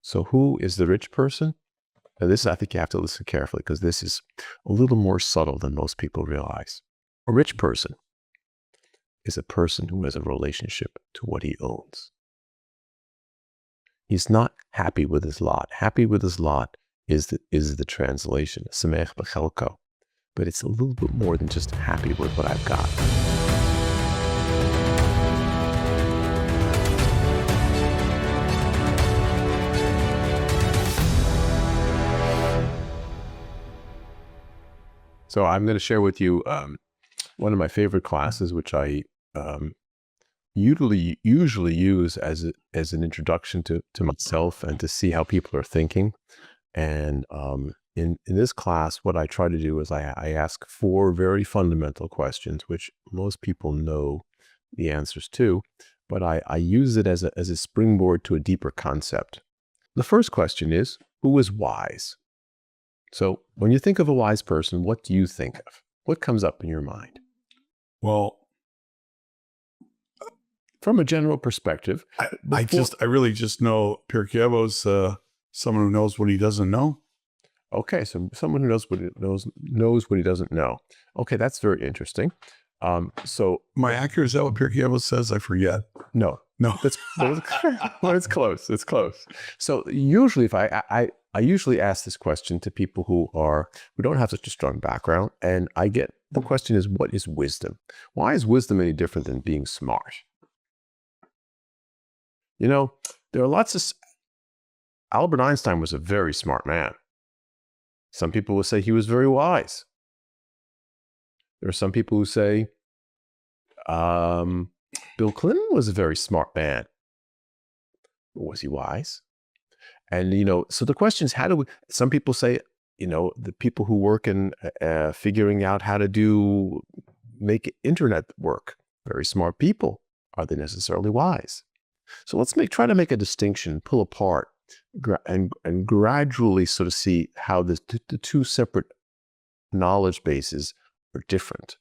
So who is the rich person? Now this, I think you have to listen carefully because this is a little more subtle than most people realize. A rich person is a person who has a relationship to what he owns. He's not happy with his lot. Happy with his lot is the translation, Samech b'chelko. But it's a little bit more than just happy with what I've got. So I'm going to share with you one of my favorite classes, which I usually use as an introduction to myself and to see how people are thinking. And in this class, what I try to do is I ask 4 very fundamental questions, which most people know the answers to, but I use it as a springboard to a deeper concept. The first question is, who is wise? So when you think of a wise person, what do you think of? What comes up in your mind? Well, from a general perspective, I really just know Pirkei Avos, someone who knows what he doesn't know. Okay, so someone who knows what he doesn't know. Okay, that's very interesting. So my accurate, is that what Pirkei Avos says? I forget. No. Well, it's close. It's close. So usually, if I usually ask this question to people who don't have such a strong background, and the question is, what is wisdom? Why is wisdom any different than being smart? You know, there are lots of. Albert Einstein was a very smart man. Some people will say he was very wise. There are some people who say Bill Clinton was a very smart man. Was he wise? And, so the question is, some people say, the people who work in figuring out how to make internet work, very smart people. Are they necessarily wise? So let's try to make a distinction, pull apart, and gradually sort of see how the 2 separate knowledge bases are different.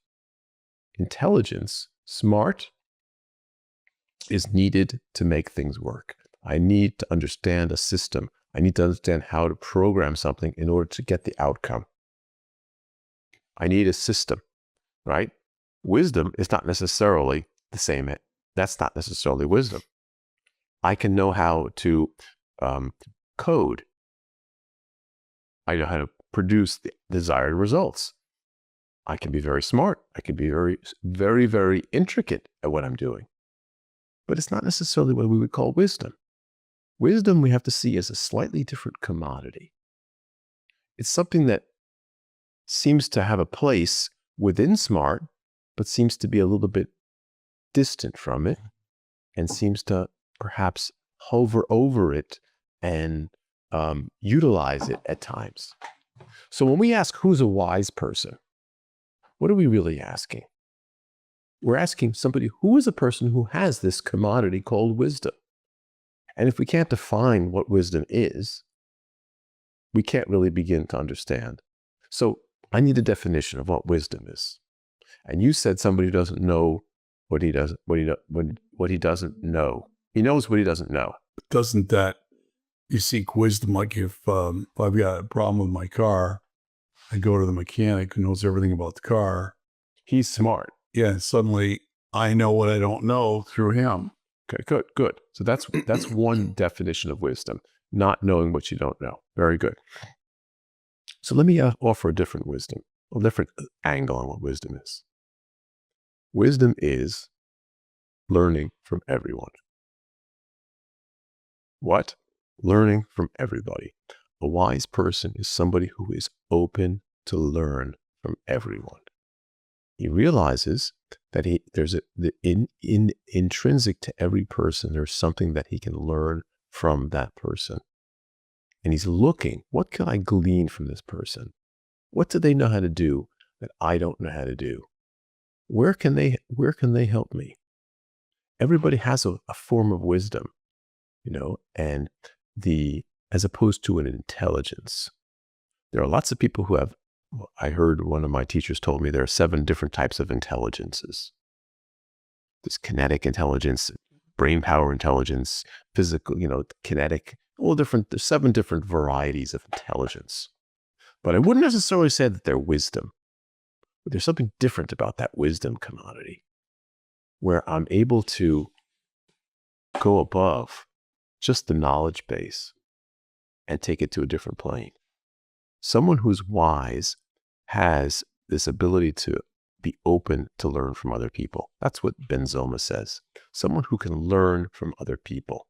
Intelligence, smart, is needed to make things work. I need to understand a system. I need to understand how to program something in order to get the outcome. I need a system, right? Wisdom is not necessarily the same. That's not necessarily wisdom. I can know how to code. I know how to produce the desired results. I can be very smart. I can be very, very, very intricate at what I'm doing. But it's not necessarily what we would call wisdom. Wisdom we have to see as a slightly different commodity. It's something that seems to have a place within smart, but seems to be a little bit distant from it, and seems to perhaps hover over it and utilize it at times. So when we ask who's a wise person, what are we really asking? We're asking somebody who is a person who has this commodity called wisdom. And if we can't define what wisdom is, we can't really begin to understand. So I need a definition of what wisdom is. And you said somebody who doesn't know what he doesn't know. He knows what he doesn't know. Doesn't that, you seek wisdom, like if I've got a problem with my car, I go to the mechanic who knows everything about the car. He's smart. Yeah, suddenly I know what I don't know through him. Okay, good. So that's one definition of wisdom, not knowing what you don't know. Very good. So let me offer a different angle on what wisdom is. Wisdom is learning from everyone. What? Learning from everybody. A wise person is somebody who is open to learn from everyone. He realizes that intrinsic to every person, there's something that he can learn from that person. And he's looking, what can I glean from this person? What do they know how to do that I don't know how to do? Where can they help me? Everybody has a form of wisdom, and as opposed to an intelligence. There are lots of people who have, I heard one of my teachers told me there are 7 different types of intelligences. There's kinetic intelligence, brain power intelligence, physical, kinetic There's 7 different varieties of intelligence. But I wouldn't necessarily say that they're wisdom. But there's something different about that wisdom commodity, where I'm able to go above just the knowledge base and take it to a different plane. Someone who's wise has this ability to be open to learn from other people. That's what Ben Zoma says. Someone who can learn from other people.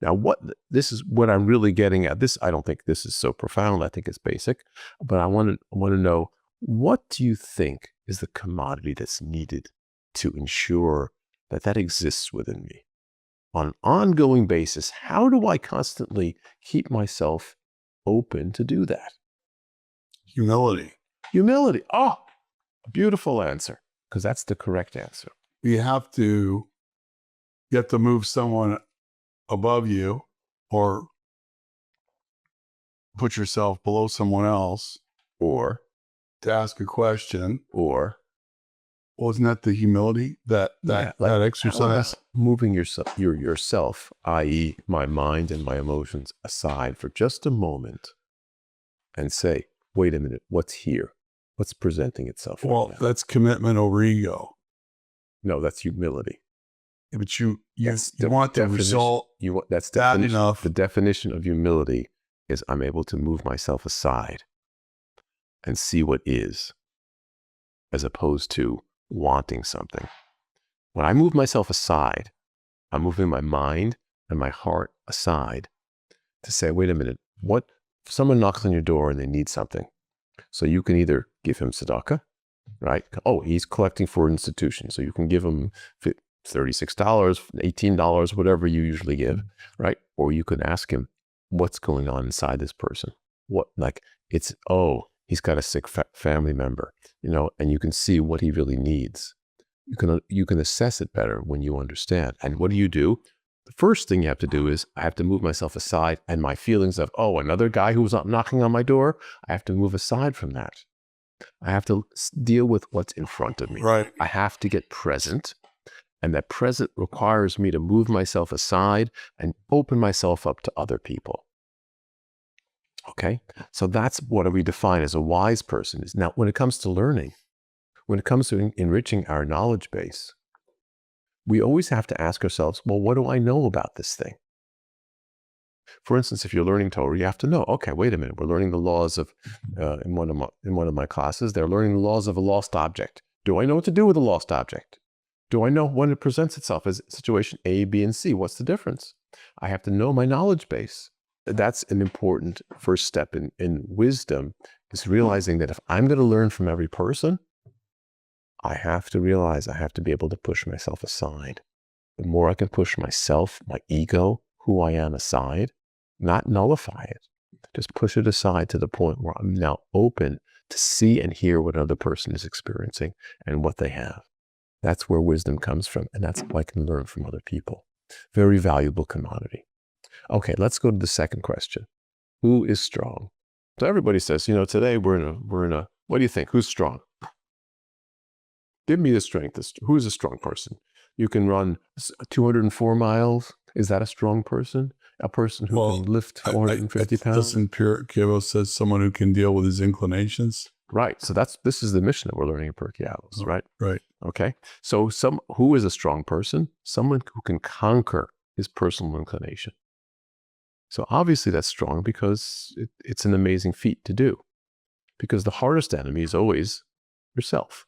Now, this is what I'm really getting at. This, I don't think this is so profound. I think it's basic, but I want to know, what do you think is the commodity that's needed to ensure that exists within me on an ongoing basis? How do I constantly keep myself open to do that? Humility. Humility. Oh, beautiful answer, because that's the correct answer. You have to move someone above you or put yourself below someone else, Or to ask a question. Or Wasn't that the humility, that exercise? Moving yourself, i.e. my mind and my emotions, aside for just a moment and say, wait a minute, what's here? What's presenting itself right now? That's commitment over ego. No, that's humility. Yeah, but you The want the result. That's bad definition. enough. The definition of humility is I'm able to move myself aside and see what is, as opposed to wanting something. When I move myself aside, I'm moving my mind and my heart aside to say, wait a minute, what if someone knocks on your door and they need something? So you can either give him tzedakah, right? Oh, he's collecting for an institution. So you can give him $36, $18, whatever you usually give, right? Or you can ask him, what's going on inside this person? He's got a sick family member, and you can see what he really needs. You can assess it better when you understand. And what do? The first thing you have to do is I have to move myself aside, and my feelings of, another guy who was knocking on my door, I have to move aside from that. I have to deal with what's in front of me. Right. I have to get present. And that present requires me to move myself aside and open myself up to other people. Okay? So that's what we define as a wise person. Now, when it comes to learning, when it comes to enriching our knowledge base, we always have to ask ourselves, well, what do I know about this thing? For instance, if you're learning Torah, you have to know, okay, wait a minute, we're learning the laws of, in one of my classes, they're learning the laws of a lost object. Do I know what to do with a lost object? Do I know when it presents itself as situation A, B, and C? What's the difference? I have to know my knowledge base. That's an important first step in wisdom, is realizing that if I'm going to learn from every person, I have to realize I have to be able to push myself aside. The more I can push myself, my ego, who I am aside, not nullify it, just push it aside to the point where I'm now open to see and hear what another person is experiencing and what they have. That's where wisdom comes from, and that's how I can learn from other people. Very valuable commodity. Okay, let's go to the second question. Who is strong? So everybody says, today we're in a, what do you think? Who's strong? Give me the strength. Who's a strong person? You can run 204 miles. Is that a strong person? A person who can lift 450 pounds? Doesn't Pirkei Avos says someone who can deal with his inclinations? Right. So this is the mission that we're learning in Pirkei Avos, right? Right. Okay. So who is a strong person? Someone who can conquer his personal inclination. So obviously that's strong because it's an amazing feat to do. Because the hardest enemy is always yourself.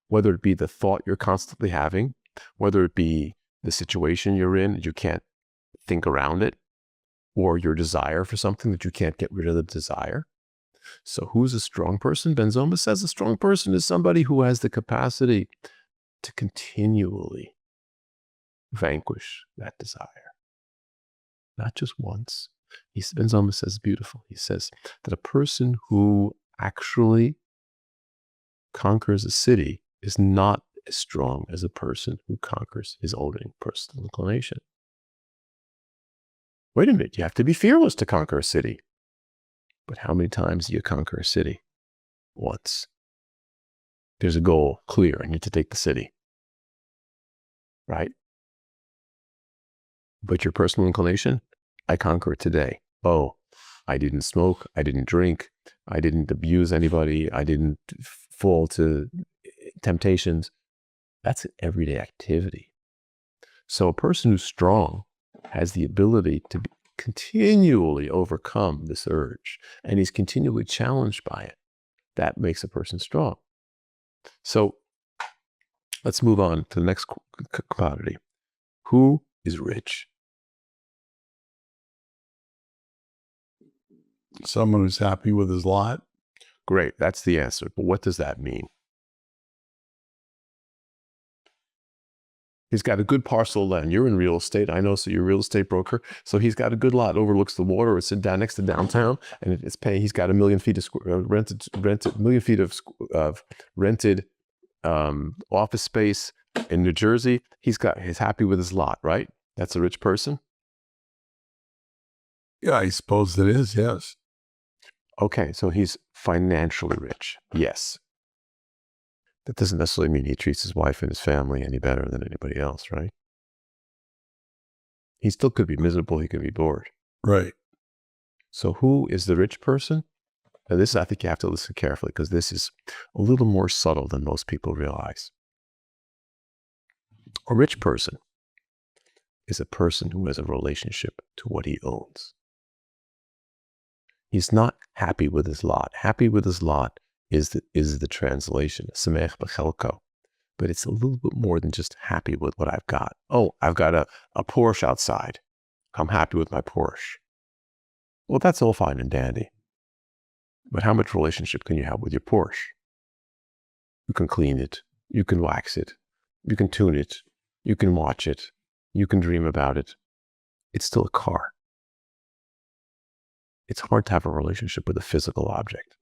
Whether it be the thought you're constantly having, whether it be the situation you're in, you can't think around it, or your desire for something that you can't get rid of the desire. So who's a strong person? Ben Zoma says a strong person is somebody who has the capacity to continually vanquish that desire. Not just once. Ben Zoma says beautiful. He says that a person who actually conquers a city is not as strong as a person who conquers his own personal inclination. Wait a minute, you have to be fearless to conquer a city. But how many times do you conquer a city? Once. There's a goal, clear, I need to take the city. Right? But your personal inclination, I conquer it today. Oh, I didn't smoke. I didn't drink. I didn't abuse anybody. I didn't fall to temptations. That's an everyday activity. So a person who's strong has the ability to continually overcome this urge, and he's continually challenged by it. That makes a person strong. So let's move on to the next commodity. Who is rich? Someone who's happy with his lot. Great, that's the answer. But what does that mean? He's got a good parcel of land. You're in real estate. I know, so you're a real estate broker. So he's got a good lot, overlooks the water. It's down next to downtown, and it's paying. He's got 1 million feet of rented 1 million feet of rented office space in New Jersey. He's happy with his lot, right? That's a rich person. Yeah, I suppose it is. Yes. Okay, so he's financially rich. Yes. That doesn't necessarily mean he treats his wife and his family any better than anybody else, right? He still could be miserable. He could be bored. Right. So who is the rich person? Now this, I think you have to listen carefully because this is a little more subtle than most people realize. A rich person is a person who has a relationship to what he owns. He's not happy with his lot. Happy with his lot is the translation, Samech b'chelko. But it's a little bit more than just happy with what I've got. Oh, I've got a Porsche outside. I'm happy with my Porsche. Well, that's all fine and dandy. But how much relationship can you have with your Porsche? You can clean it. You can wax it. You can tune it. You can watch it. You can dream about it. It's still a car. It's hard to have a relationship with a physical object.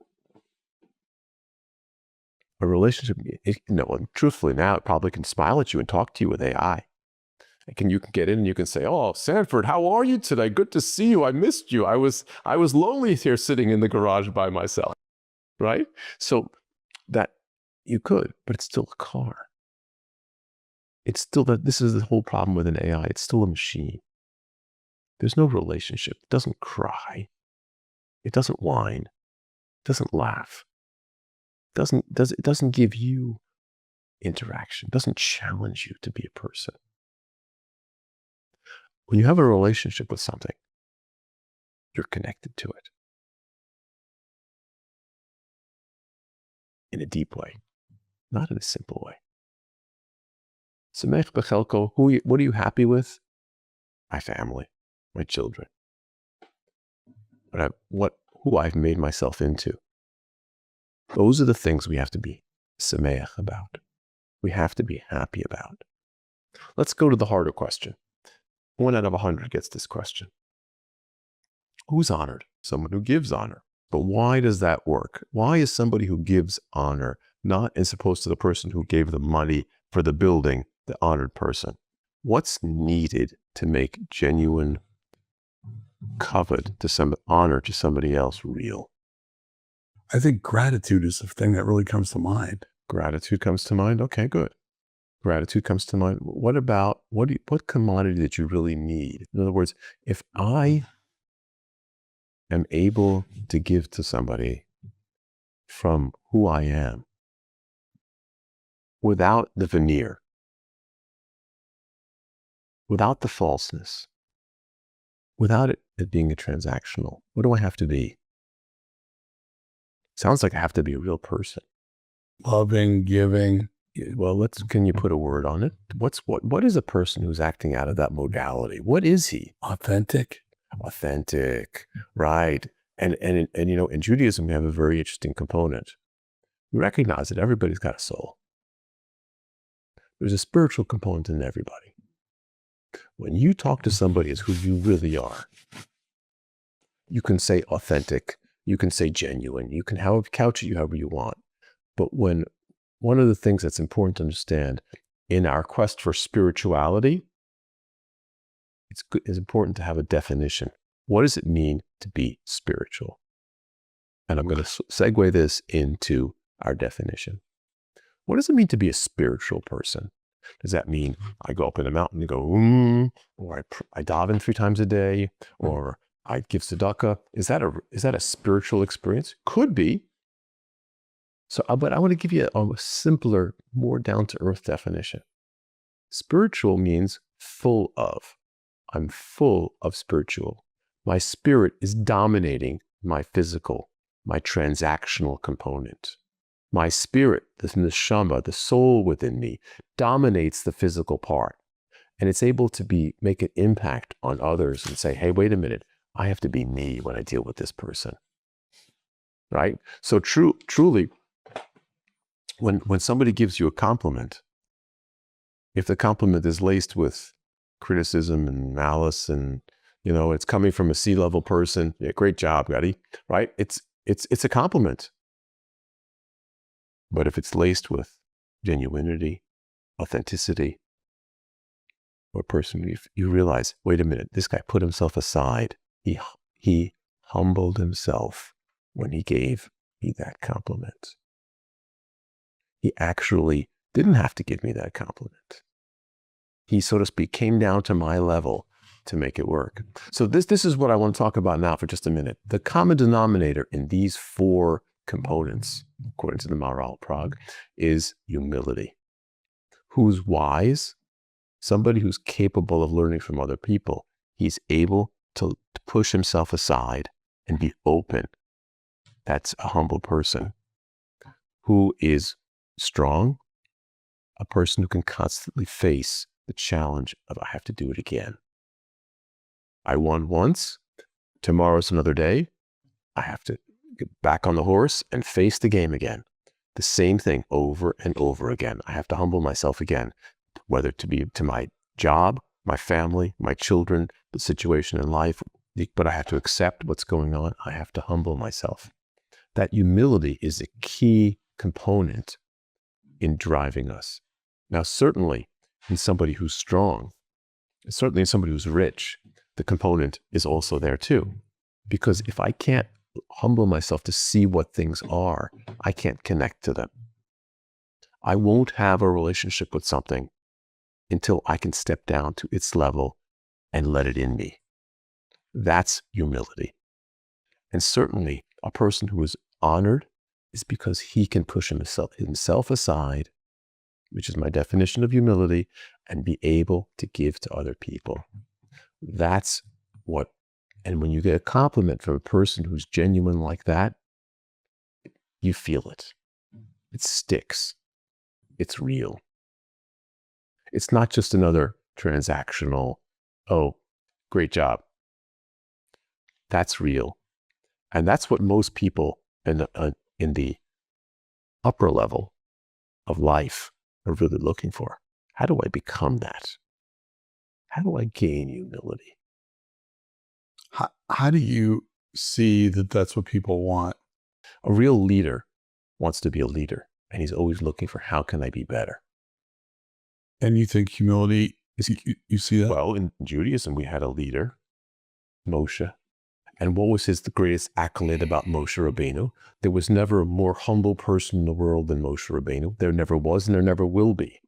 A relationship, truthfully now, it probably can smile at you and talk to you with AI. You can get in and you can say, "Oh, Sanford, how are you today? Good to see you. I missed you. I was lonely here sitting in the garage by myself." Right? So that you could, but it's still a car. It's still this is the whole problem with an AI. It's still a machine. There's no relationship. It doesn't cry. It doesn't whine. It doesn't laugh. It doesn't give you interaction. It doesn't challenge you to be a person. When you have a relationship with something, you're connected to it in a deep way, not in a simple way. Samech b'chelko, what are you happy with? My family, my children. Who I've made myself into. Those are the things we have to be sameach about. We have to be happy about. Let's go to the harder question. 1 out of 100 gets this question. Who's honored? Someone who gives honor. But why does that work? Why is somebody who gives honor not as opposed to the person who gave the money for the building, the honored person? What's needed to make genuine covet to some honor to somebody else real? I think gratitude is the thing that really comes to mind. Gratitude comes to mind? Okay, good. Gratitude comes to mind. What about, what commodity that you really need? In other words, if I am able to give to somebody from who I am without the veneer, without the falseness, without it being a transactional, what do I have to be? Sounds like I have to be a real person. Loving, giving. Well, can you put a word on it? What is a person who's acting out of that modality? What is he? Authentic. Authentic, right. And in Judaism, we have a very interesting component. We recognize that everybody's got a soul. There's a spiritual component in everybody. When you talk to somebody as who you really are, you can say authentic, you can say genuine, you can couch it however you want. But one of the things that's important to understand in our quest for spirituality, it's important to have a definition. What does it mean to be spiritual? And I'm going to segue this into our definition. What does it mean to be a spiritual person? Does that mean I go up in a mountain and go, or I daven 3 times a day, or I give tzedakah? Is that a spiritual experience? Could be. So, but I want to give you a simpler, more down-to-earth definition. Spiritual means full of. I'm full of spiritual. My spirit is dominating my physical, my transactional component. My spirit, the neshama, the soul within me, dominates the physical part. And it's able to make an impact on others and say, hey, wait a minute, I have to be me when I deal with this person. Right? So truly, when somebody gives you a compliment, if the compliment is laced with criticism and malice and, it's coming from a C-level person, yeah, great job, Gadi, right? It's a compliment. But if it's laced with genuinity, authenticity, or a person you realize, wait a minute, this guy put himself aside. He humbled himself when he gave me that compliment. He actually didn't have to give me that compliment. He, so to speak, came down to my level to make it work. So this is what I want to talk about now for just a minute. The common denominator in these 4 components, according to the Maharal Prague, is humility. Who's wise? Somebody who's capable of learning from other people. He's able to push himself aside and be open. That's a humble person. Who is strong? A person who can constantly face the challenge of, I have to do it again. I won once. Tomorrow's another day. I have to get back on the horse and face the game again. The same thing over and over again. I have to humble myself again, whether to be to my job, my family, my children, the situation in life, but I have to accept what's going on. I have to humble myself. That humility is a key component in driving us. Now, certainly in somebody who's strong, certainly in somebody who's rich, the component is also there too. Because if I can't humble myself to see what things are, I can't connect to them. I won't have a relationship with something until I can step down to its level and let it in me. That's humility. And certainly a person who is honored is because he can push himself aside, which is my definition of humility, and be able to give to other people. That's what, and when you get a compliment from a person who's genuine like that, you feel it. It sticks. It's real. It's not just another transactional, oh, great job. That's real. And that's what most people in the upper level of life are really looking for. How do I become that? How do I gain humility? How do you see that that's what people want? A real leader wants to be a leader, and he's always looking for how can I be better? And you think humility, you see that? Well, in Judaism, we had a leader, Moshe. And what was the greatest accolade about Moshe Rabbeinu? There was never a more humble person in the world than Moshe Rabbeinu. There never was, and there never will be.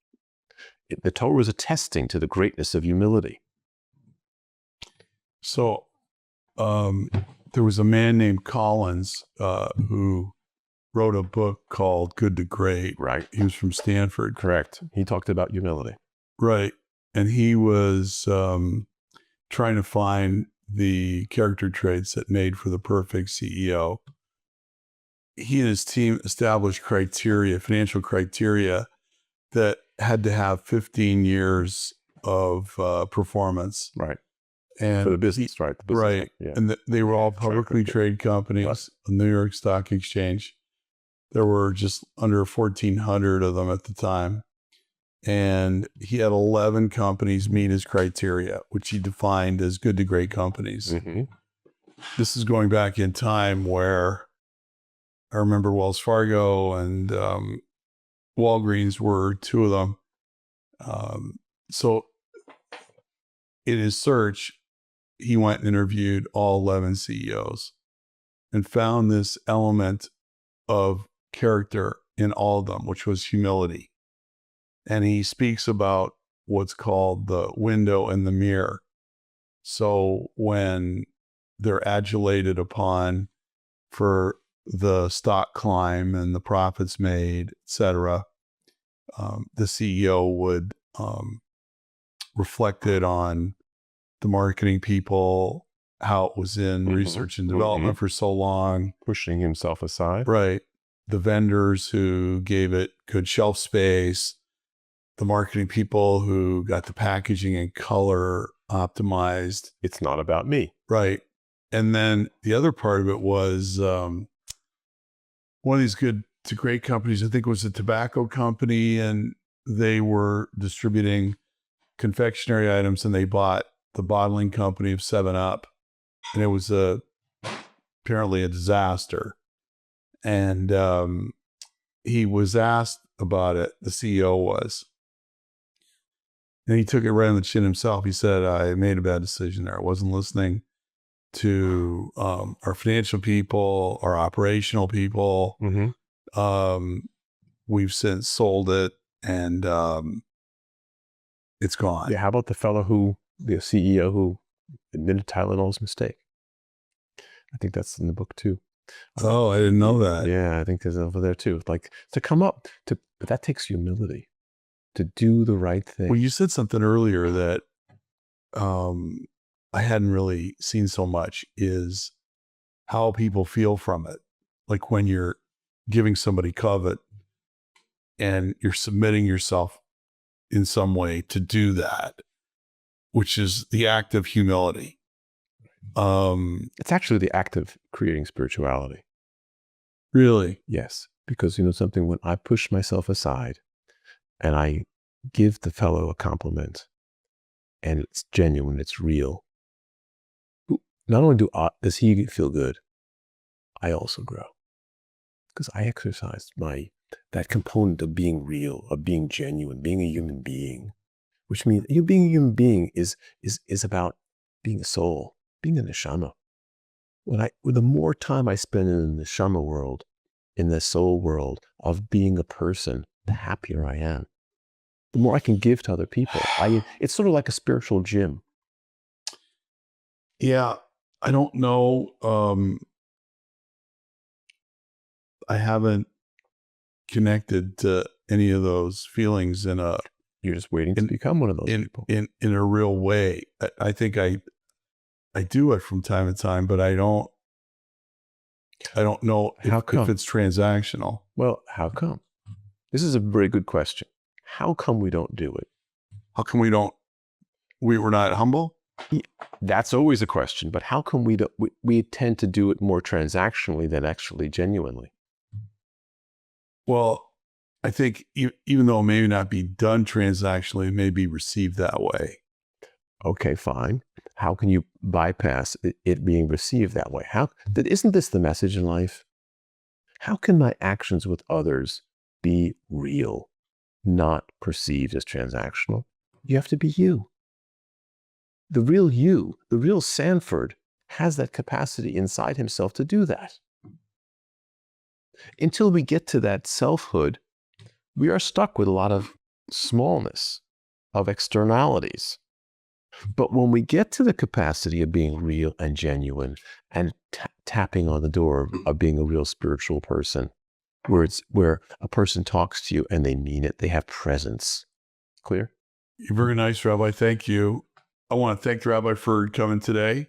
The Torah is attesting to the greatness of humility. So there was a man named Collins who wrote a book called Good to Great. Right. He was from Stanford. Correct. He talked about humility. Right. And he was trying to find the character traits that made for the perfect CEO. He and his team established criteria, financial criteria, that had to have 15 years of performance. Right. And for the business, right? The business, right. Yeah. And they were all publicly traded companies on the New York Stock Exchange. There were just under 1,400 of them at the time. And he had 11 companies meet his criteria, which he defined as good to great companies. Mm-hmm. This is going back in time where I remember Wells Fargo and Walgreens were 2 of them. So in his search, he went and interviewed all 11 CEOs and found this element of character in all of them, which was humility. And he speaks about what's called the window and the mirror. So when they're adulated upon for the stock climb and the profits made, et cetera, the CEO would reflect it on the marketing people, how it was in research and development for so long. Pushing himself aside. Right. The vendors who gave it good shelf space, the marketing people who got the packaging and color optimized. It's not about me. Right. And then the other part of it was one of these great companies, I think it was a tobacco company, and they were distributing confectionery items, and they bought the bottling company of 7-Up, and it was apparently a disaster. And he was asked about it, the CEO was, and he took it right on the chin himself. He said, I made a bad decision there. I wasn't listening to our financial people, our operational people. We've since sold it, and it's gone. Yeah, how about the CEO who admitted Tylenol's mistake? I think that's in the book too. Oh, I didn't know that. Yeah, I think there's over there too. Like to come up to, but that takes humility to do the right thing. Well, you said something earlier that I hadn't really seen so much, is how people feel from it. Like when you're giving somebody covet and you're submitting yourself in some way to do that, which is the act of humility. It's actually the act of creating spirituality. Really? Yes. Because something, when I push myself aside and I give the fellow a compliment and it's genuine, it's real, not only does he feel good, I also grow. Because I exercised that component of being real, of being genuine, being a human being, which means being a human being is about being a soul, being a neshama. The more time I spend in the neshama world, in the soul world of being a person, the happier I am. The more I can give to other people. It's sort of like a spiritual gym. Yeah, I don't know. I haven't connected to any of those feelings You're just waiting to become one of those people. In a real way. I think I do it from time to time, but I don't know if it's transactional. Well, how come? This is a very good question. How come we don't do it? How come we're not humble? That's always a question, but how come we tend to do it more transactionally than actually genuinely? Well, I think even though it may not be done transactionally, it may be received that way. Okay, fine. How can you bypass it being received that way? Isn't this the message in life? How can my actions with others be real, not perceived as transactional? You have to be you. The real Sanford, has that capacity inside himself to do that. Until we get to that selfhood, we are stuck with a lot of smallness, of externalities. But when we get to the capacity of being real and genuine and tapping on the door of being a real spiritual person, where a person talks to you and they mean it, they have presence. Clear? You're very nice, Rabbi. Thank you. I want to thank the Rabbi for coming today.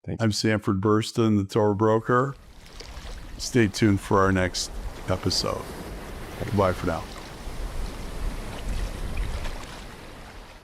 Thank you. I'm Sanford Burstyn, the Torah Broker. Stay tuned for our next episode. Goodbye for now.